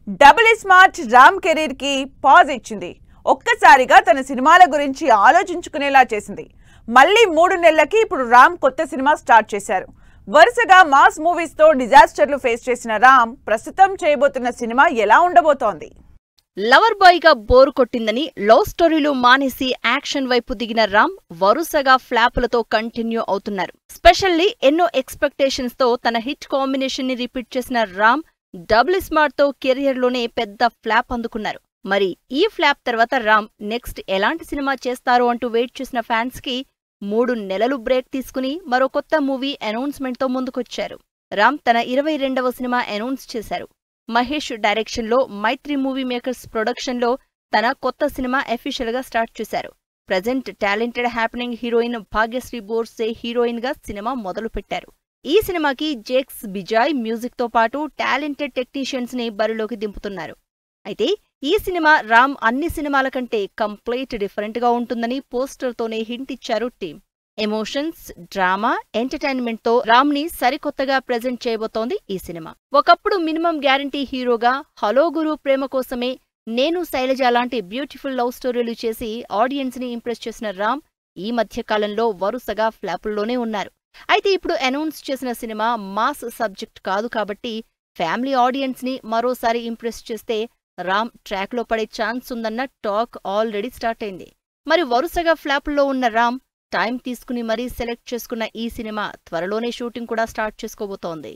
Double smart Ram career కి pause ఇచ్చింది. ఒక్కసారిగా తన సినిమాల గురించి ఆలోచించుకునేలా చేసింది. మళ్ళీ 3 నెలలకి ఇప్పుడు రామ్ కొత్త సినిమా స్టార్ట్ చేశారు. వరుసగా మాస్ మూవీస్ తో డిజాస్టర్లు ఫేస్ చేసిన రామ్ ప్రస్తుతం చేయబోతున్న సినిమా ఎలా ఉండబోతోంది? లవర్ బాయ్ గా బోరు కొట్టిందని లవ్ స్టోరీలు మానేసి యాక్షన్ వైపు దిగిన రామ్ వరుసగా ఫ్లాపులతో కంటిన్యూ అవుతున్నారు. స్పెషల్లీ ఎన్నో ఎక్స్పెక్టేషన్స్ తో తన హిట్ కాంబినేషన్ ని రిపీట్ చేసిన రామ్ డబుల్ స్మార్ట్ తో కెరియర్ లోనే పెద్ద ఫ్లాప్ అందుకున్నారు. మరి ఈ ఫ్లాప్ తర్వాత రామ్ నెక్స్ట్ ఎలాంటి సినిమా చేస్తారు అంటూ వెయిట్ చేసిన ఫ్యాన్స్ కి 3 నెలలు బ్రేక్ తీసుకుని మరో కొత్త మూవీ అనౌన్స్మెంట్ తో ముందుకొచ్చారు. రామ్ తన 22వ సినిమా అనౌన్స్ చేశారు. మహేష్ డైరెక్షన్ లో మైత్రి మూవీ మేకర్స్ ప్రొడక్షన్ లో తన కొత్త సినిమా అఫీషియల్ గా స్టార్ట్ చేశారు. Present talented happening heroine Bhagyashri Borse heroine గా సినిమా మొదలు పెట్టారు. ఈ సినిమాకి జేక్స్ బిజాయ్ మ్యూజిక్ తో పాటు టాలెంటెడ్ టెక్నీషియన్స్ ని బరిలోకి దింపుతున్నారు. అయితే ఈ సినిమా రామ్ అన్ని సినిమాల కంటే కంప్లీట్ డిఫరెంట్ గా ఉంటుందని పోస్టర్ తోనే హింట్ ఇచ్చారు టీం. ఎమోషన్స్, డ్రామా, ఎంటర్టైన్మెంట్ తో రామ్ ని సరికొత్తగా ప్రెజెంట్ చేయబోతోంది ఈ సినిమా. ఒకప్పుడు మినిమం గ్యారంటీ హీరోగా హలో గురు, ప్రేమ కోసమే, నేను శైలజ లాంటి బ్యూటిఫుల్ లవ్ స్టోరీలు చేసి ఆడియన్స్ ని ఇంప్రెస్ చేసిన రామ్ ఈ మధ్య కాలంలో వరుసగా ఫ్లాపుల్లోనే ఉన్నారు. అయితే ఇప్పుడు అనౌన్స్ చేసిన సినిమా మాస్ సబ్జెక్ట్ కాదు కాబట్టి ఫ్యామిలీ ఆడియన్స్ ని మరోసారి ఇంప్రెస్ చేస్తే రామ్ ట్రాక్ లో పడే ఛాన్స్ ఉందన్న టాక్ ఆల్రెడీ స్టార్ట్ అయింది. మరి వరుసగా ఫ్లాపుల్లో ఉన్న రామ్ టైం తీసుకుని మరీ సెలెక్ట్ చేసుకున్న ఈ సినిమా త్వరలోనే షూటింగ్ కూడా స్టార్ట్ చేసుకోబోతోంది.